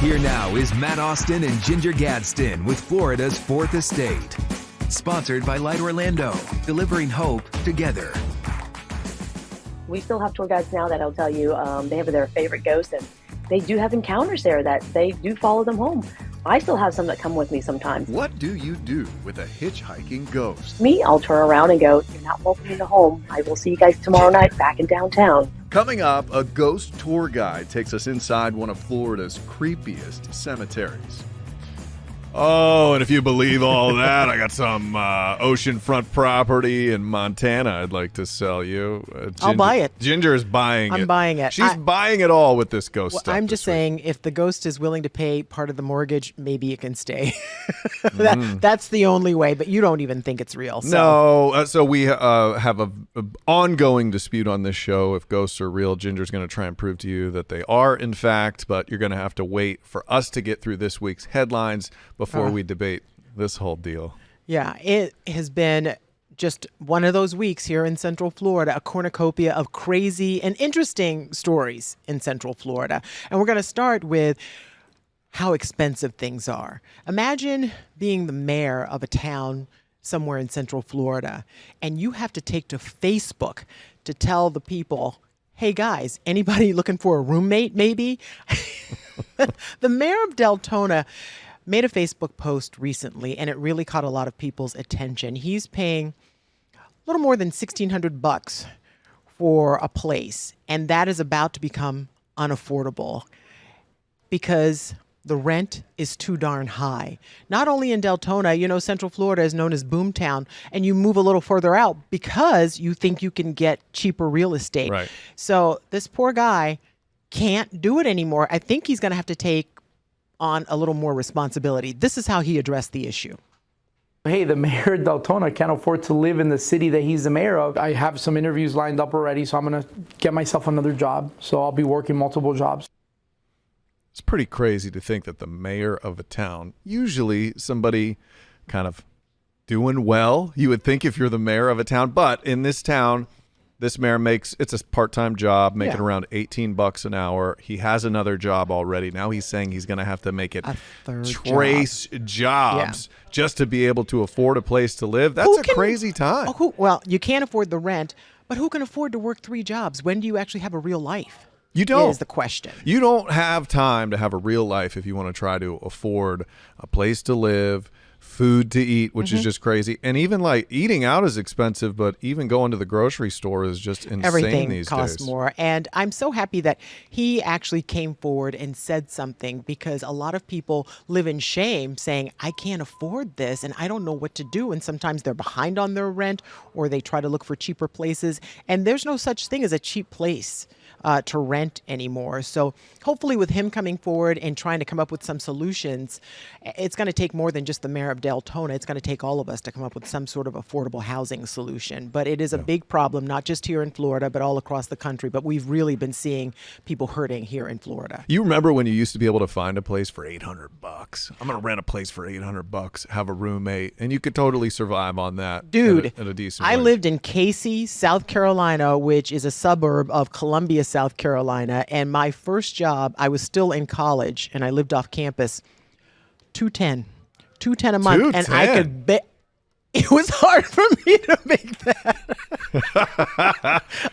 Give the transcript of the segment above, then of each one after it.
Here now is Matt Austin and Ginger Gadsden with Florida's Fourth Estate. Sponsored by Light Orlando, delivering hope together. We still have tour guides now that'll tell you they have their favorite ghosts, and they do have encounters there that they do follow them home. I still have some that come with me sometimes. What do you do with a hitchhiking ghost? Me, I'll turn around and go, "You're not welcome into home. I will see you guys tomorrow night back in downtown." Coming up, a ghost tour guide takes us inside one of Florida's creepiest cemeteries. Oh, and if you believe all that, I got some oceanfront property in Montana I'd like to sell you. I'll buy it. Ginger is buying it. I'm buying it. She's buying it all with this ghost stuff. I'm just saying, if the ghost is willing to pay part of the mortgage, maybe it can stay. That's the only way, but you don't even think it's real. So. No, so we have a ongoing dispute on this show. If ghosts are real, Ginger's going to try and prove to you that they are, in fact, but you're going to have to wait for us to get through this week's headlines before we debate this whole deal. Yeah, it has been just one of those weeks here in Central Florida, a cornucopia of crazy and interesting stories in Central Florida. And we're going to start with how expensive things are. Imagine being the mayor of a town somewhere in Central Florida, and you have to take to Facebook to tell the people, "Hey guys, anybody looking for a roommate maybe?" The mayor of Deltona made a Facebook post recently, and it really caught a lot of people's attention. He's paying a little more than $1,600 for a place, and that is about to become unaffordable because the rent is too darn high. Not only in Deltona, you know, Central Florida is known as Boomtown, and you move a little further out because you think you can get cheaper real estate. Right. So this poor guy can't do it anymore. I think he's going to have to take on a little more responsibility. This is how he addressed the issue. Hey, the mayor of Deltona can't afford to live in the city that he's the mayor of. I have some interviews lined up already, so I'm going to get myself another job. So I'll be working multiple jobs. It's pretty crazy to think that the mayor of a town, usually somebody kind of doing well, you would think if you're the mayor of a town, but in this town, this mayor it's a part-time job, making around $18 an hour. He has another job already. Now he's saying he's going to have to make it trace jobs just to be able to afford a place to live. That's a crazy time. Well, you can't afford the rent, but who can afford to work 3 jobs? When do you actually have a real life? You don't. Is the question. You don't have time to have a real life if you want to try to afford a place to live, food to eat, which is just crazy. And even like eating out is expensive, but even going to the grocery store is just insane Everything these costs days. more. And I'm so happy that he actually came forward and said something, because a lot of people live in shame saying, I can't afford this and I don't know what to do. And sometimes they're behind on their rent or they try to look for cheaper places. And there's no such thing as a cheap place to rent anymore. So hopefully with him coming forward and trying to come up with some solutions, it's going to take more than just the mayor of Deltona. It's going to take all of us to come up with some sort of affordable housing solution. But it is a big problem, not just here in Florida, but all across the country. But we've really been seeing people hurting here in Florida. You remember when you used to be able to find a place for $800? I'm going to rent a place for $800, have a roommate, and you could totally survive on that. Dude, at a decent I wage. lived in Casey, South Carolina, which is a suburb of Columbia, South Carolina. And my first job, I was still in college and I lived off campus, $210 a month. And I could bet it was hard for me to make that.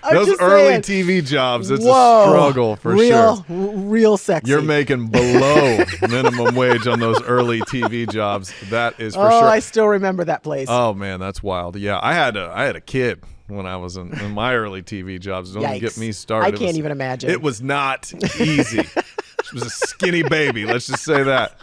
Those early TV jobs, it's a struggle for sure. Real sexy. You're making below minimum wage on those early TV jobs. That is for sure. Oh, I still remember that place. Oh man, that's wild. Yeah, I had a kid when I was in my early TV jobs. Don't even get me started. I can't even imagine. It was not easy. She was a skinny baby. Let's just say that.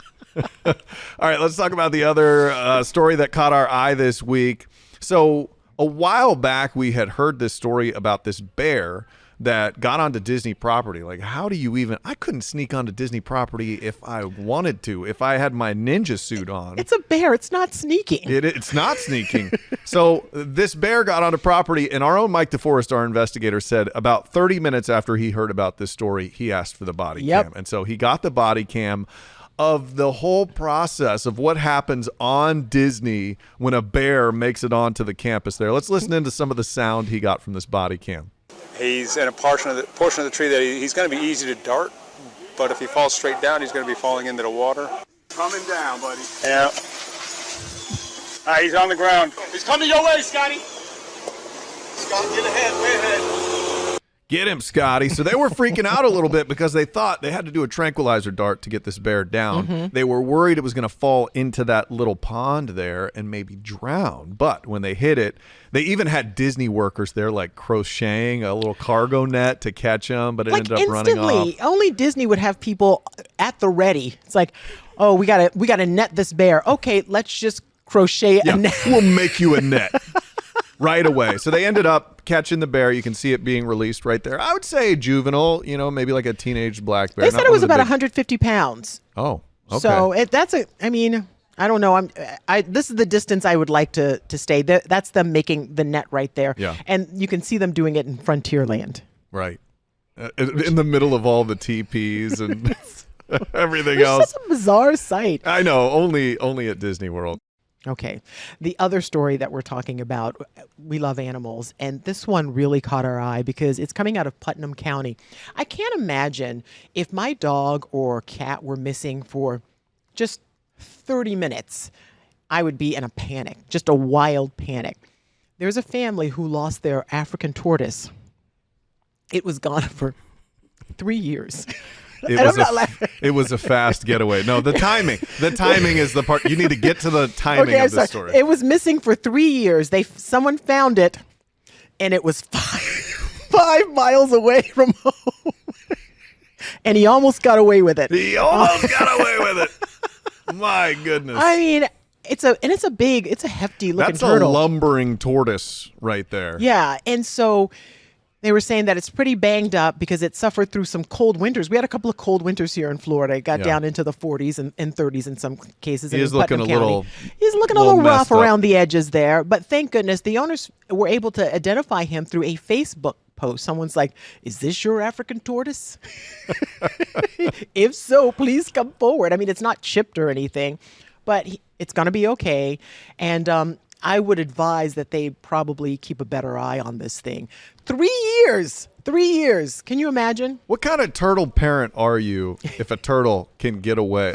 All right, let's talk about the other story that caught our eye this week. So a while back, we had heard this story about this bear that got onto Disney property. Like, how do you even... I couldn't sneak onto Disney property if I wanted to, if I had my ninja suit on. It's a bear. It's not sneaking. It's not sneaking. So this bear got onto property, and our own Mike DeForest, our investigator, said about 30 minutes after he heard about this story, he asked for the body cam. And so he got the body cam of the whole process of what happens on Disney when a bear makes it onto the campus there. Let's listen into some of the sound he got from this body cam. He's in a portion of the tree that he's going to be easy to dart but if he falls straight down, he's going to be falling into the water. Coming down, buddy. Yeah. All right, he's on the ground. He's coming your way, Scotty. Scott, get ahead, way ahead. Get him, Scotty. So they were freaking out a little bit because they thought they had to do a tranquilizer dart to get this bear down. They were worried it was going to fall into that little pond there and maybe drown. But when they hit it, they even had Disney workers there like crocheting a little cargo net to catch him, but it Like ended up running off. instantly, only Disney would have people at the ready. It's like, oh, we gotta net this bear. Okay, let's just crochet a net. We'll make you a net right away. So they ended up catching the bear. You can see it being released right there. I would say juvenile, maybe like a teenage black bear. They said it was about 150 pounds. Oh, okay. So I don't know. This is the distance I would like to stay. That's them making the net right there. Yeah. And you can see them doing it in Frontierland. Right. In the middle of all the teepees and everything else. It's just a bizarre sight. I know. Only at Disney World. Okay. The other story that we're talking about, we love animals, and this one really caught our eye because it's coming out of Putnam County. I can't imagine if my dog or cat were missing for just 30 minutes, I would be in a panic, just a wild panic. There's a family who lost their African tortoise. It was gone for 3 years. It was a fast getaway. No, the timing is the part. You need to get to the timing of the story. It was missing for 3 years. Someone found it, and it was 5 miles away from home. And he almost got away with it. He almost got away with it. My goodness. I mean, it's a hefty looking turtle. That's a lumbering tortoise right there. Yeah, and so they were saying that it's pretty banged up because it suffered through some cold winters. We had a couple of cold winters here in Florida. It got down into the 40s and 30s in some cases. He's looking a little rough around the edges there. But thank goodness the owners were able to identify him through a Facebook post. Someone's like, "Is this your African tortoise? If so, please come forward." I mean, it's not chipped or anything, but it's going to be okay. And I would advise that they probably keep a better eye on this thing. 3 years. 3 years. Can you imagine? What kind of turtle parent are you if a turtle can get away?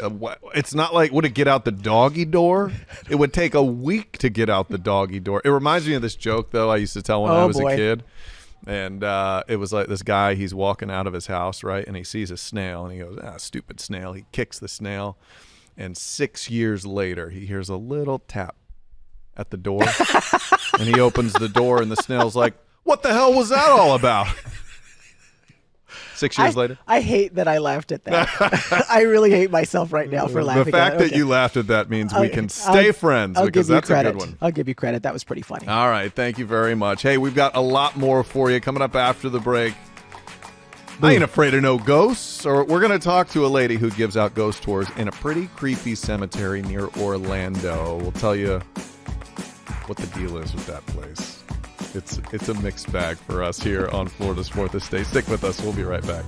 It's not like, would it get out the doggy door? It would take a week to get out the doggy door. It reminds me of this joke, though, I used to tell when I was a kid. And it was like this guy, he's walking out of his house, right? And he sees a snail, and he goes, stupid snail. He kicks the snail. And 6 years later, he hears a little tap at the door. And he opens the door, and the snail's like, "What the hell was that all about?" 6 years later. I hate that I laughed at that. I really hate myself right now for laughing. The fact that you laughed at that means we can stay friends because that's a good one. I'll give you credit. That was pretty funny. All right. Thank you very much. Hey, we've got a lot more for you coming up after the break. I ain't afraid of no ghosts. Or we're going to talk to a lady who gives out ghost tours in a pretty creepy cemetery near Orlando. We'll tell you what the deal is with that place. It's a mixed bag for us here on Florida's Fourth Estate. Stick with us. We'll be right back.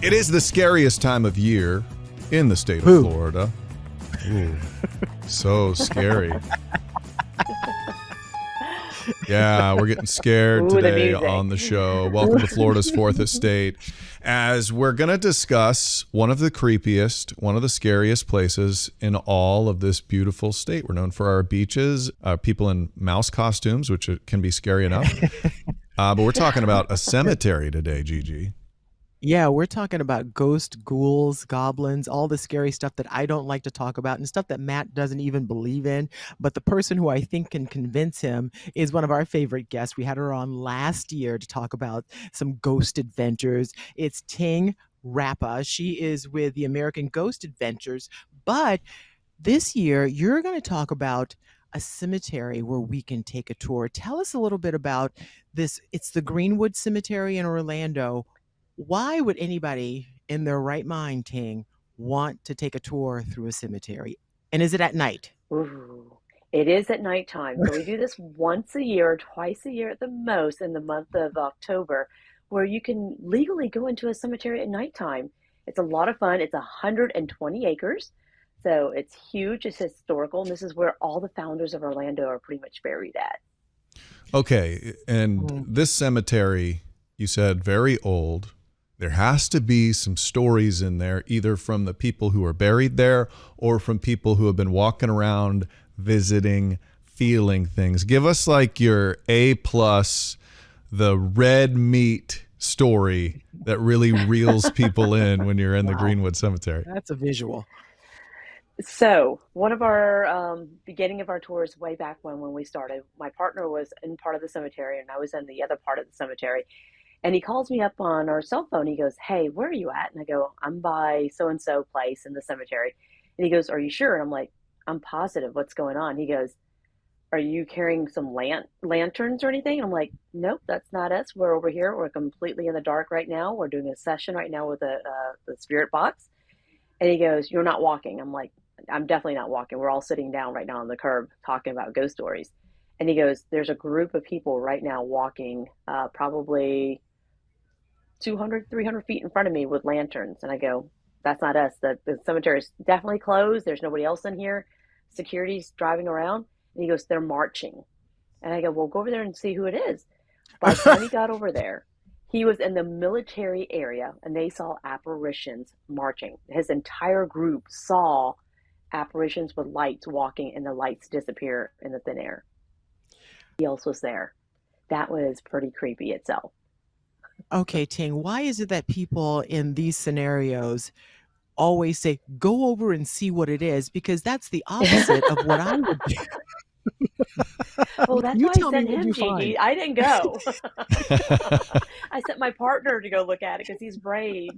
It is the scariest time of year in the state of Florida. Ooh, so scary. Yeah, we're getting scared today on the show. Welcome to Florida's Fourth Estate, as we're going to discuss one of the creepiest, one of the scariest places in all of this beautiful state. We're known for our beaches, people in mouse costumes, which can be scary enough. But we're talking about a cemetery today, Gigi. Yeah, we're talking about ghosts, ghouls, goblins, all the scary stuff that I don't like to talk about and stuff that Matt doesn't even believe in. But the person who I think can convince him is one of our favorite guests. We had her on last year to talk about some ghost adventures. It's Ting Rappa. She is with the American Ghost Adventures. But this year, you're going to talk about a cemetery where we can take a tour. Tell us a little bit about this. It's the Greenwood Cemetery in Orlando. Why would anybody in their right mind, Ting, want to take a tour through a cemetery? And is it at night? Ooh, it is at nighttime. So we do this once a year, twice a year at the most in the month of October, where you can legally go into a cemetery at nighttime. It's a lot of fun. It's 120 acres. So it's huge. It's historical. And this is where all the founders of Orlando are pretty much buried at. Okay, and this cemetery, you said, very old. There has to be some stories in there, either from the people who are buried there or from people who have been walking around, visiting, feeling things. Give us like your A+, the red meat story that really reels people in when you're in the Greenwood Cemetery. That's a visual. So one of our beginning of our tours way back when we started, my partner was in part of the cemetery and I was in the other part of the cemetery. And he calls me up on our cell phone. He goes, "Hey, where are you at?" And I go, "I'm by so-and-so place in the cemetery." And he goes, "Are you sure?" And I'm like, "I'm positive. What's going on?" He goes, "Are you carrying some lanterns or anything?" And I'm like, "Nope, that's not us. We're over here. We're completely in the dark right now. We're doing a session right now with the spirit box." And he goes, "You're not walking." I'm like, "I'm definitely not walking. We're all sitting down right now on the curb talking about ghost stories." And he goes, "There's a group of people right now walking probably 200, 300 feet in front of me with lanterns." And I go, "That's not us. The cemetery is definitely closed. There's nobody else in here. Security's driving around." And he goes, "They're marching." And I go, "Well, go over there and see who it is." By the time he got over there, he was in the military area and they saw apparitions marching. His entire group saw apparitions with lights walking and the lights disappear in the thin air. He else was there. That was pretty creepy itself. Okay, Ting, why is it that people in these scenarios always say, go over and see what it is? Because that's the opposite of what I would do. Oh, that's You why I tell me sent what him, you Gigi. find. I didn't go. I sent my partner to go look at it because he's brave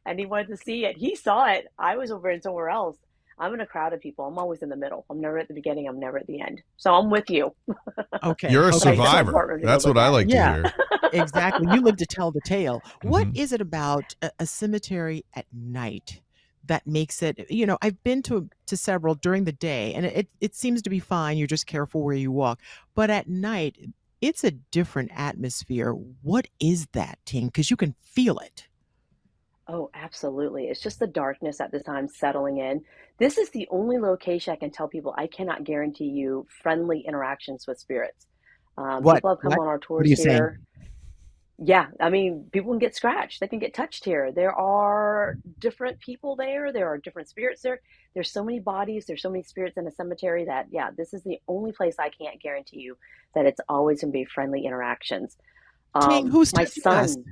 and he wanted to see it. He saw it. I was over in somewhere else. I'm in a crowd of people. I'm always in the middle. I'm never at the beginning. I'm never at the end. So I'm with you. Okay. You're a okay. survivor. That's what I like to Yeah, hear. exactly. You live to tell the tale. What Mhm. is it about a cemetery at night that makes it, I've been to several during the day and it seems to be fine. You're just careful where you walk. But at night, it's a different atmosphere. What is that, Ting? Because you can feel it. Oh, absolutely. It's just the darkness at the time settling in. This is the only location I can tell people I cannot guarantee you friendly interactions with spirits. What? People have come What? on our What are tours you saying? here. Yeah, I mean, people can get scratched. They can get touched here. There are different people there. There are different spirits there. There's so many bodies. There's so many spirits in a cemetery that, yeah, this is the only place I can't guarantee you that it's always going to be friendly interactions. Ting, who's My touching us? son,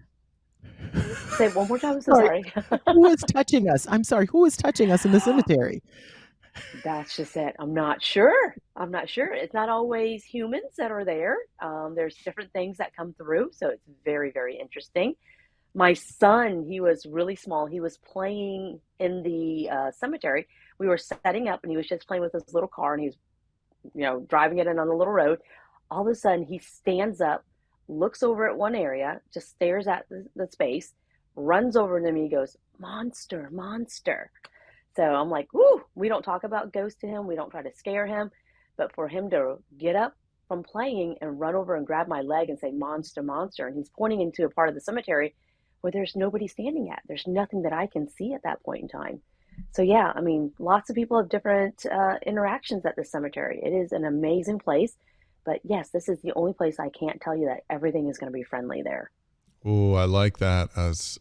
say it one more time. I'm so Sorry. sorry. Who is touching us? I'm sorry. Who is touching us in the cemetery? That's just it. I'm not sure. I'm not sure. It's not always humans that are there. There's different things that come through. So it's very, very interesting. My son, he was really small. He was playing in the cemetery. We were setting up and he was just playing with his little car and he was, driving it in on the little road. All of a sudden, he stands up, looks over at one area, just stares at the space, runs over to me. He goes, "Monster, monster." So I'm like, whoo, we don't talk about ghosts to him. We don't try to scare him. But for him to get up from playing and run over and grab my leg and say, "Monster, monster." And he's pointing into a part of the cemetery where there's nobody standing at. There's nothing that I can see at that point in time. So, yeah, I mean, lots of people have different interactions at the cemetery. It is an amazing place. But yes, this is the only place I can't tell you that everything is going to be friendly there. Ooh, I like that. As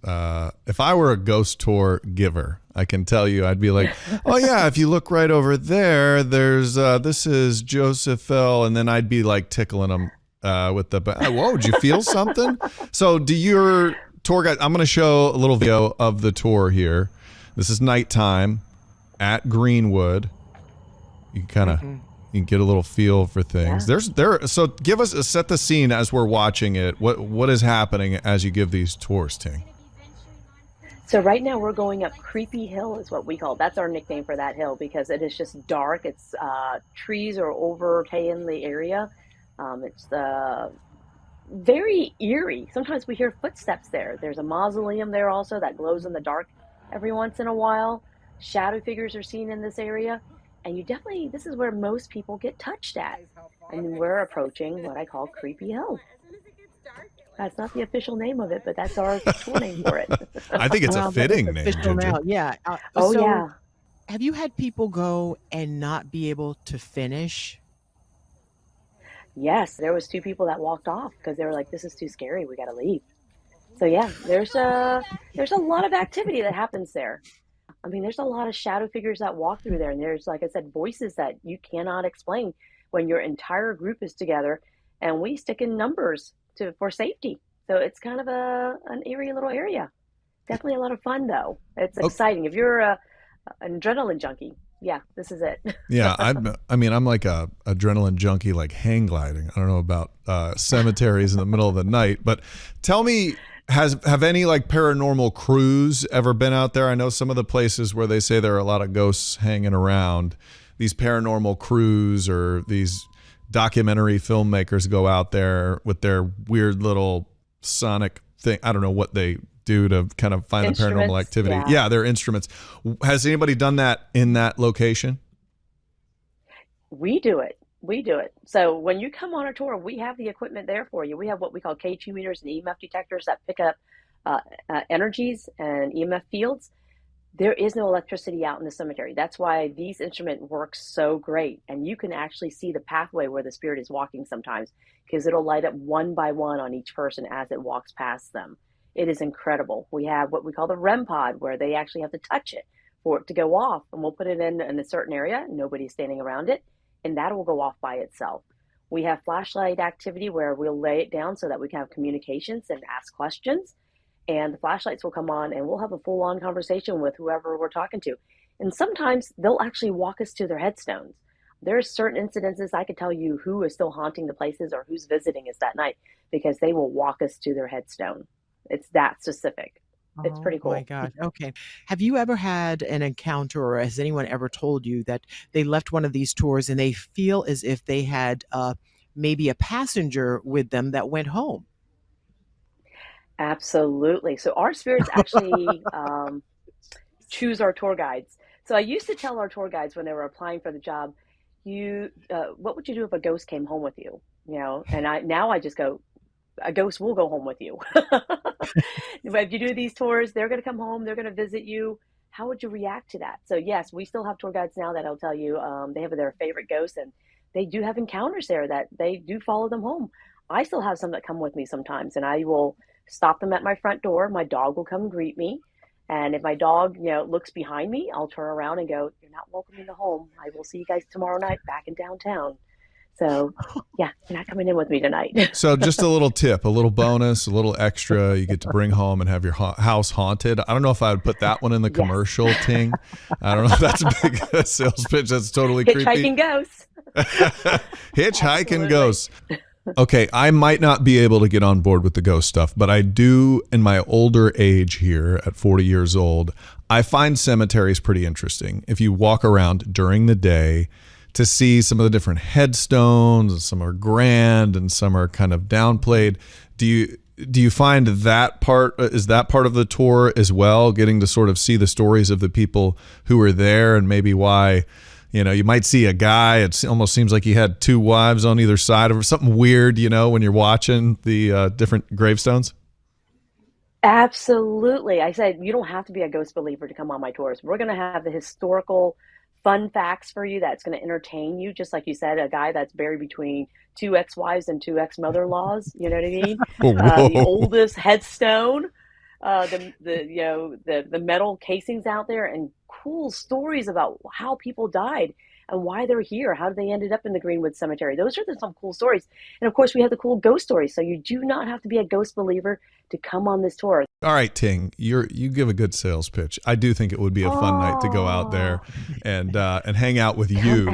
if I were a ghost tour giver, I can tell you, I'd be like, "Oh yeah, if you look right over there, there's this is Joseph L." And then I'd be like tickling him with the, "Whoa, did you feel something?" So, do your tour guide? I'm going to show a little video of the tour here. This is nighttime at Greenwood. You can kind of you can get a little feel for things. Yeah. So give us set the scene as we're watching it. What is happening as you give these tours, Ting? So right now we're going up Creepy Hill is what we call it. That's our nickname for that hill because it is just dark. It's trees are overtaking the area. It's very eerie. Sometimes we hear footsteps there. There's a mausoleum there also that glows in the dark every once in a while. Shadow figures are seen in this area. And this is where most people get touched at. And we're approaching what I call Creepy Hill. That's not the official name of it, but that's our tour name for it. I think it's Well, a that is fitting name, official Ginger. now. Yeah. Oh, So yeah. have you had people go and not be able to finish? Yes, there was two people that walked off because they were like, "This is too scary. We got to leave." So yeah, there's a lot of activity that happens there. I mean, there's a lot of shadow figures that walk through there, and there's, like I said, voices that you cannot explain when your entire group is together, and we stick in numbers to for safety. So it's kind of an eerie little area. Definitely a lot of fun though. It's exciting. If you're an adrenaline junkie, yeah, this is it. Yeah, I'm like a adrenaline junkie, like hang gliding. I don't know about cemeteries in the middle of the night, but tell me, have any like paranormal crews ever been out there? I know some of the places where they say there are a lot of ghosts hanging around. These paranormal crews or these documentary filmmakers go out there with their weird little sonic thing. I don't know what they do to kind of find the paranormal activity. Yeah, their instruments. Has anybody done that in that location? We do it. We do it. So when you come on a tour, we have the equipment there for you. We have what we call K2 meters and EMF detectors that pick up energies and EMF fields. There is no electricity out in the cemetery. That's why these instruments work so great. And you can actually see the pathway where the spirit is walking sometimes, because it'll light up one by one on each person as it walks past them. It is incredible. We have what we call the REM pod, where they actually have to touch it for it to go off. And we'll put it in a certain area. Nobody's standing around it. And that will go off by itself. We have flashlight activity where we'll lay it down so that we can have communications and ask questions. And the flashlights will come on and we'll have a full-on conversation with whoever we're talking to. And sometimes they'll actually walk us to their headstones. There's certain incidences I could tell you who is still haunting the places or who's visiting us that night, because they will walk us to their headstone. It's that specific. It's pretty cool. Oh my gosh. Okay. Have you ever had an encounter, or has anyone ever told you that they left one of these tours and they feel as if they had maybe a passenger with them that went home? Absolutely. So our spirits actually choose our tour guides. So I used to tell our tour guides when they were applying for the job, what would you do if a ghost came home with you? You know, and now I just go, a ghost will go home with you. If you do these tours, they're going to come home, they're going to visit you. How would you react to that? So yes, we still have tour guides now that'll tell you they have their favorite ghosts, and they do have encounters there that they do follow them home. I still have some that come with me sometimes, and I will stop them at my front door. My dog will come greet me. And if my dog, looks behind me, I'll turn around and go, "You're not welcome into home. I will see you guys tomorrow night back in downtown." So, yeah, you're not coming in with me tonight. So just a little tip, a little bonus, a little extra you get to bring home and have your house haunted. I don't know if I would put that one in the commercial, Ting. I don't know if that's a big sales pitch. That's totally creepy. Hitchhiking ghosts. Hitchhiking ghosts. Okay, I might not be able to get on board with the ghost stuff, but I do, in my older age here at 40 years old, I find cemeteries pretty interesting. If you walk around during the day, to see some of the different headstones, and some are grand and some are kind of downplayed. Do you find that part, is that part of the tour as well, getting to sort of see the stories of the people who were there and maybe why, you might see a guy, it almost seems like he had two wives on either side of something weird, when you're watching the different gravestones? Absolutely. I said, you don't have to be a ghost believer to come on my tours. We're going to have the historical fun facts for you that's going to entertain you. Just like you said, a guy that's buried between two ex-wives and two ex-mother-in-laws. You know what I mean? The oldest headstone, the metal casings out there, and cool stories about how people died and why they're here. How did they ended up in the Greenwood Cemetery? Those are some cool stories. And of course, we have the cool ghost stories. So you do not have to be a ghost believer to come on this tour. All right, Ting, you give a good sales pitch. I do think it would be a fun night to go out there and hang out with you.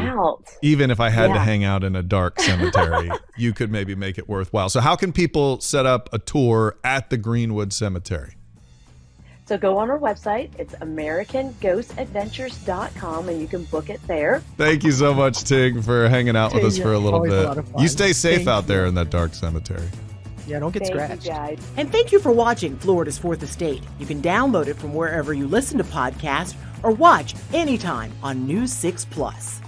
Even if I had to hang out in a dark cemetery, you could maybe make it worthwhile. So how can people set up a tour at the Greenwood Cemetery? So go on our website. It's AmericanGhostAdventures.com, and you can book it there. Thank you so much, Ting, for hanging out with us for a little bit. You stay safe out there in that dark cemetery. Yeah, don't get scratched. You guys. And thank you for watching Florida's Fourth Estate. You can download it from wherever you listen to podcasts or watch anytime on News 6 Plus.